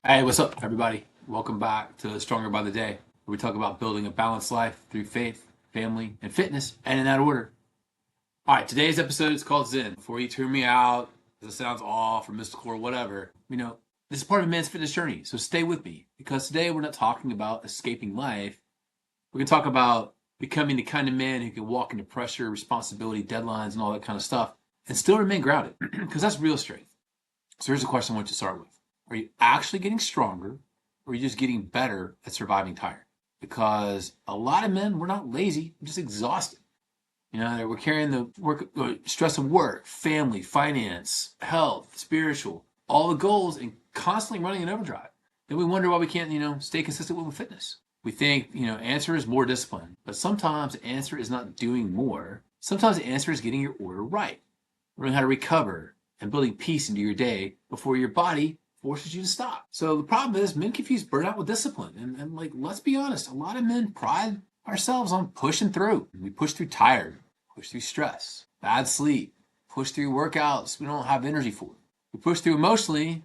Hey, what's up, everybody? Welcome back to Stronger by the Day, where we talk about building a balanced life through faith, family, and fitness, and in that order. All right, today's episode is called Zen. Before you tune me out, if it sounds off or mystical or whatever, this is part of a man's fitness journey, so stay with me, because today we're not talking about escaping life. We're going to talk about becoming the kind of man who can walk into pressure, responsibility, deadlines, and all that kind of stuff, and still remain grounded, because that's real strength. So here's a question I want you to start with. Are you actually getting stronger, or are you just getting better at surviving tired? Because a lot of men, we're not lazy, we're just exhausted. We're carrying the stress of work, family, finance, health, spiritual, all the goals, and constantly running an overdrive. Then we wonder why we can't, stay consistent with fitness. We think, answer is more discipline, but sometimes the answer is not doing more. Sometimes the answer is getting your order right, learning how to recover, and building peace into your day before your body forces you to stop. So the problem is men confuse burnout with discipline. And let's be honest, a lot of men pride ourselves on pushing through. We push through tired, push through stress, bad sleep, push through workouts we don't have energy for. We push through emotionally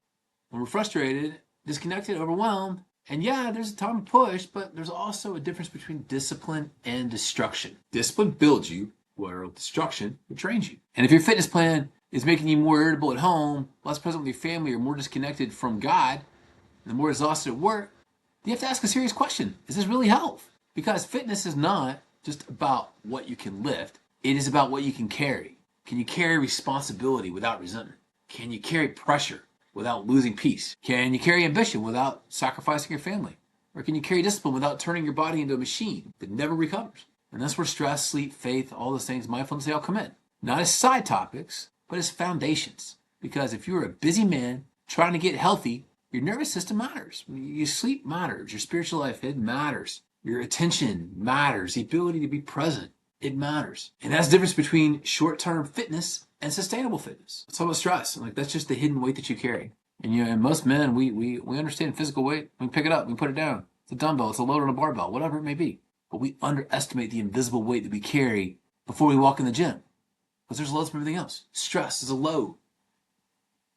when we're frustrated, disconnected, overwhelmed. And yeah, there's a time to push, but there's also a difference between discipline and destruction. Discipline builds you, where destruction drains you. And if your fitness plan is making you more irritable at home, less present with your family, or more disconnected from God, and more exhausted at work, you have to ask a serious question. Is this really health? Because fitness is not just about what you can lift. It is about what you can carry. Can you carry responsibility without resentment? Can you carry pressure without losing peace? Can you carry ambition without sacrificing your family? Or can you carry discipline without turning your body into a machine that never recovers? And that's where stress, sleep, faith, all those things, mindfulness, they all come in. Not as side topics, but as foundations. Because if you're a busy man trying to get healthy, your nervous system matters. Your sleep matters. Your spiritual life, it matters. Your attention matters. The ability to be present, it matters. And that's the difference between short-term fitness and sustainable fitness. It's all about stress. That's just the hidden weight that you carry. And most men, we understand physical weight. We can pick it up, we can put it down. It's a dumbbell, it's a load on a barbell, whatever it may be. But we underestimate the invisible weight that we carry before we walk in the gym. Because there's loads from everything else. Stress is a load.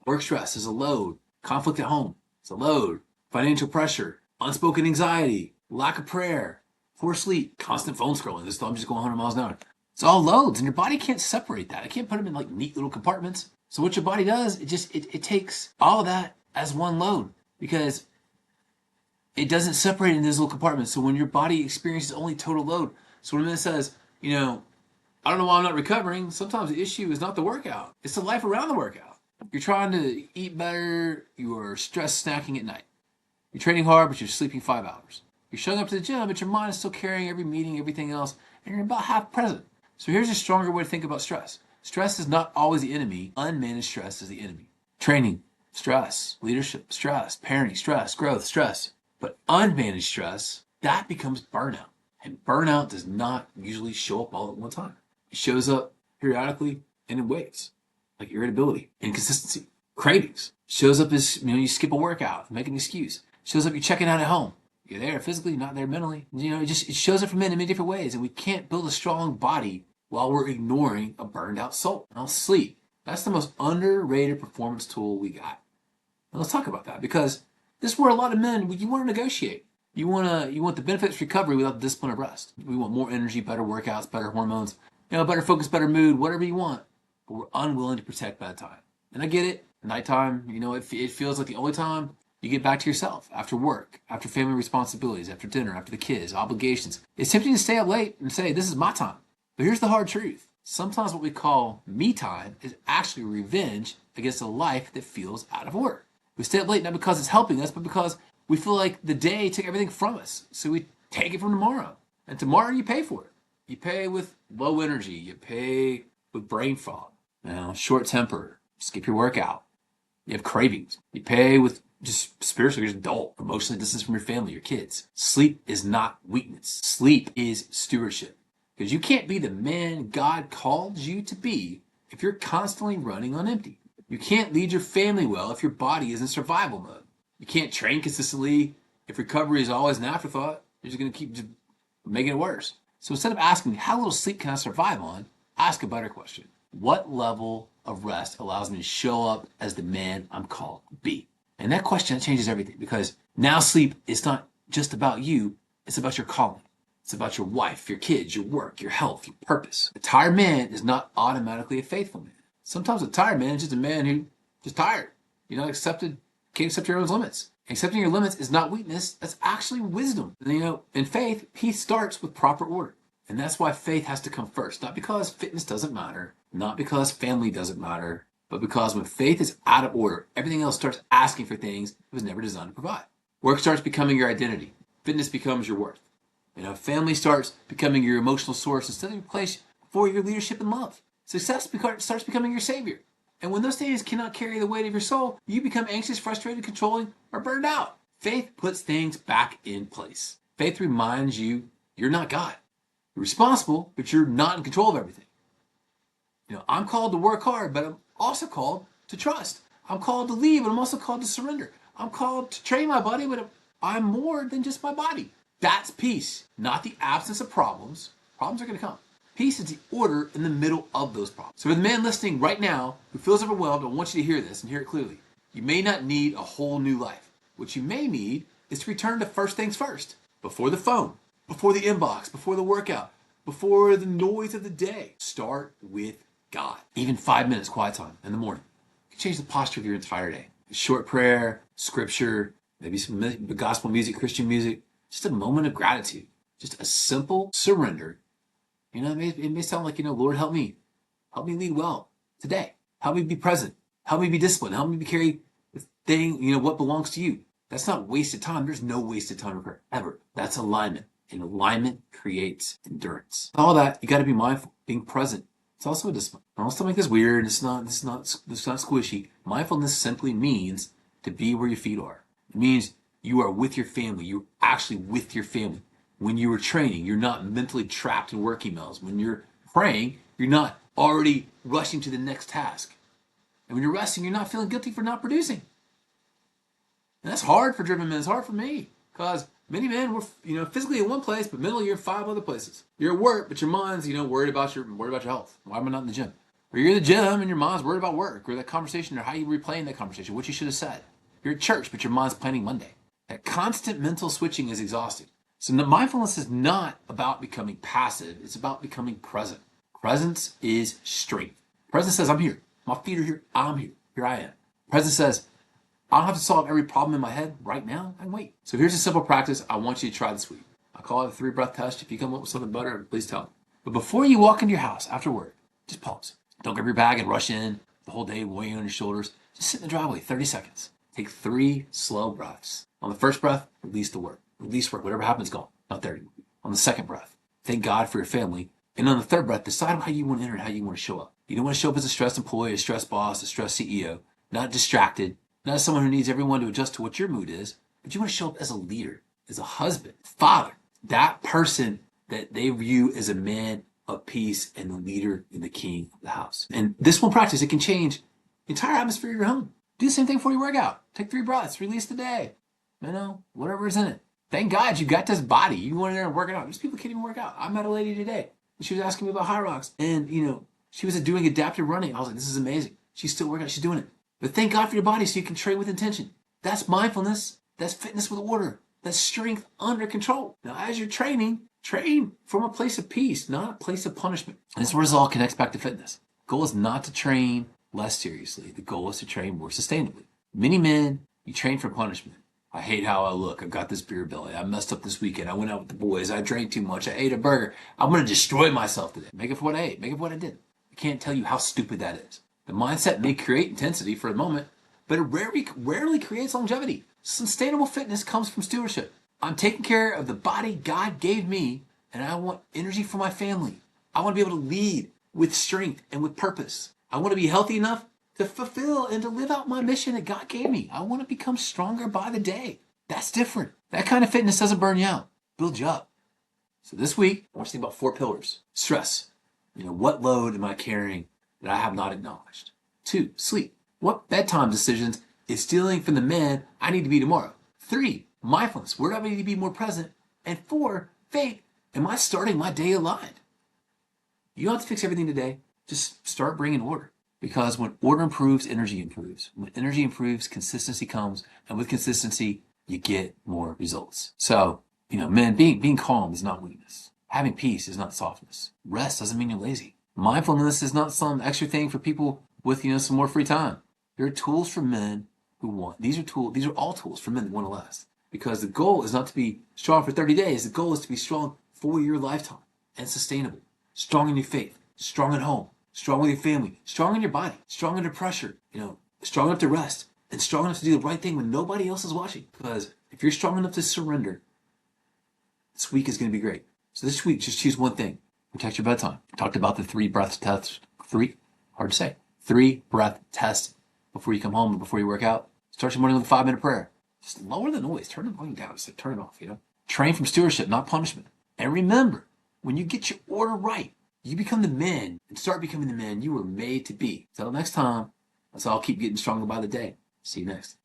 Work stress is a load. Conflict at home is a load. Financial pressure, unspoken anxiety, lack of prayer, poor sleep, constant phone scrolling. This thumb just going 100 miles an hour. It's all loads, and your body can't separate that. It can't put them in neat little compartments. So what your body does, it takes all of that as one load because it doesn't separate into these little compartments. So when your body experiences only total load, so when a man says, I don't know why I'm not recovering. Sometimes the issue is not the workout. It's the life around the workout. You're trying to eat better. You are stress snacking at night. You're training hard, but you're sleeping 5 hours. You're showing up to the gym, but your mind is still carrying every meeting, everything else, and you're about half present. So here's a stronger way to think about stress. Stress is not always the enemy. Unmanaged stress is the enemy. Training, stress. Leadership, stress. Parenting, stress. Growth, stress. But unmanaged stress, that becomes burnout. And burnout does not usually show up all at one time. It shows up periodically and in waves, like irritability, inconsistency, cravings. It shows up as, you skip a workout, make an excuse. It shows up you're checking out at home. You're there physically, not there mentally. It shows up for men in many different ways. And we can't build a strong body while we're ignoring a burned out soul. Now, sleep. That's the most underrated performance tool we got. Now, let's talk about that because this is where a lot of men, you want to negotiate. You want the benefits of recovery without the discipline of rest. We want more energy, better workouts, better hormones, better focus, better mood, whatever you want. But we're unwilling to protect bedtime. And I get it. Nighttime, it feels like the only time you get back to yourself after work, after family responsibilities, after dinner, after the kids, obligations. It's tempting to stay up late and say, this is my time. But here's the hard truth. Sometimes what we call me time is actually revenge against a life that feels out of order. We stay up late not because it's helping us, but because we feel like the day took everything from us. So we take it from tomorrow. And tomorrow you pay for it. You pay with low energy. You pay with brain fog. Short temper. Skip your workout. You have cravings. You pay with just spiritually, you're just dull. Emotionally distance from your family, your kids. Sleep is not weakness. Sleep is stewardship. Because you can't be the man God called you to be if you're constantly running on empty. You can't lead your family well if your body is in survival mode. You can't train consistently if recovery is always an afterthought. You're just going to keep making it worse. So instead of asking, how little sleep can I survive on? Ask a better question. What level of rest allows me to show up as the man I'm called to be? And that question, that changes everything, because now sleep is not just about you, it's about your calling. It's about your wife, your kids, your work, your health, your purpose. A tired man is not automatically a faithful man. Sometimes a tired man is just a man who just tired. Can't accept your own limits. Accepting your limits is not weakness, that's actually wisdom. In faith, peace starts with proper order. And that's why faith has to come first. Not because fitness doesn't matter, not because family doesn't matter, but because when faith is out of order, everything else starts asking for things it was never designed to provide. Work starts becoming your identity. Fitness becomes your worth. Family starts becoming your emotional source instead of your place for your leadership and love. Success starts becoming your savior. And when those things cannot carry the weight of your soul, you become anxious, frustrated, controlling, or burned out. Faith puts things back in place. Faith reminds you you're not God. You're responsible, but you're not in control of everything. I'm called to work hard, but I'm also called to trust. I'm called to lead, but I'm also called to surrender. I'm called to train my body, but I'm more than just my body. That's peace, not the absence of problems. Problems are going to come. Peace is the order in the middle of those problems. So for the man listening right now who feels overwhelmed, I want you to hear this and hear it clearly. You may not need a whole new life. What you may need is to return to first things first. Before the phone, before the inbox, before the workout, before the noise of the day. Start with God. Even 5 minutes quiet time in the morning can change the posture of your entire day. A short prayer, scripture, maybe some gospel music, Christian music, just a moment of gratitude, just a simple surrender. It may sound like, Lord, help me lead well today. Help me be present. Help me be disciplined. Help me carry the thing, what belongs to you. That's not wasted time. There's no wasted time ever. That's alignment. And alignment creates endurance. All that, you got to be mindful, being present. It's also a discipline. I don't make this weird. It's not squishy. Mindfulness simply means to be where your feet are. It means you are with your family. You're actually with your family. When you are training, you're not mentally trapped in work emails. When you're praying, you're not already rushing to the next task. And when you're resting, you're not feeling guilty for not producing. And that's hard for driven men. It's hard for me because many men were, physically in one place, but mentally you're in 5 other places. You're at work, but your mind's, worried about your health. Why am I not in the gym? Or you're in the gym and your mind's worried about work or that conversation or how you replaying that conversation, what you should have said. You're at church, but your mind's planning Monday. That constant mental switching is exhausting. So mindfulness is not about becoming passive. It's about becoming present. Presence is strength. Presence says, I'm here. My feet are here. I'm here. Here I am. Presence says, I don't have to solve every problem in my head right now. I can wait. So here's a simple practice I want you to try this week. I call it a 3-breath test. If you come up with something better, please tell me. But before you walk into your house after work, just pause. Don't grab your bag and rush in the whole day weighing on your shoulders. Just sit in the driveway, 30 seconds. Take 3 slow breaths. On the first breath, release the work. Release work. Whatever happens, gone. Not there anymore. On the second breath, thank God for your family. And on the third breath, decide how you want to enter and how you want to show up. You don't want to show up as a stressed employee, a stressed boss, a stressed CEO, not distracted, not as someone who needs everyone to adjust to what your mood is, but you want to show up as a leader, as a husband, father, that person that they view as a man of peace and the leader and the king of the house. And this one practice, it can change the entire atmosphere of your home. Do the same thing before you work out. Take 3 breaths, release the day. Whatever is in it. Thank God you got this body. You went in there and work it out. There's people who can't even work out. I met a lady today, and she was asking me about high rocks. And, she was doing adaptive running. I was like, this is amazing. She's still working out. She's doing it. But thank God for your body so you can train with intention. That's mindfulness. That's fitness with order. That's strength under control. Now, as you're training, train from a place of peace, not a place of punishment. And this is where this all connects back to fitness. The goal is not to train less seriously. The goal is to train more sustainably. Many men, you train for punishment. I hate how I look. I've got this beer belly. I messed up this weekend. I went out with the boys. I drank too much. I ate a burger. I'm going to destroy myself today. Make it for what I ate. Make it for what I did. I can't tell you how stupid that is. The mindset may create intensity for a moment, but it rarely creates longevity. Sustainable fitness comes from stewardship. I'm taking care of the body God gave me, and I want energy for my family. I want to be able to lead with strength and with purpose. I want to be healthy enough to fulfill and to live out my mission that God gave me. I want to become stronger by the day. That's different. That kind of fitness doesn't burn you out. Build you up. So this week, I want you to think about 4 pillars. Stress. What load am I carrying that I have not acknowledged? 2, sleep. What bedtime decisions is stealing from the man I need to be tomorrow? 3, mindfulness. Where do I need to be more present? And 4, faith. Am I starting my day aligned? You don't have to fix everything today. Just start bringing order. Because when order improves, energy improves. When energy improves, consistency comes. And with consistency, you get more results. So, men, being calm is not weakness. Having peace is not softness. Rest doesn't mean you're lazy. Mindfulness is not some extra thing for people with, some more free time. There are tools for men who want. These are all tools for men that want to last. Because the goal is not to be strong for 30 days. The goal is to be strong for your lifetime and sustainable. Strong in your faith, strong at home, strong with your family, strong in your body, strong under pressure, strong enough to rest, and strong enough to do the right thing when nobody else is watching. Because if you're strong enough to surrender, this week is going to be great. So this week, just choose one thing. Protect your bedtime. We talked about the 3 breath test. 3 breath test before you come home and before you work out. Start your morning with a 5-minute prayer. Just lower the noise. Turn the volume down. Just like turn it off, Train from stewardship, not punishment. And remember, when you get your order right, you become the man and start becoming the man you were made to be. Until next time, let's all keep getting stronger by the day. See you next.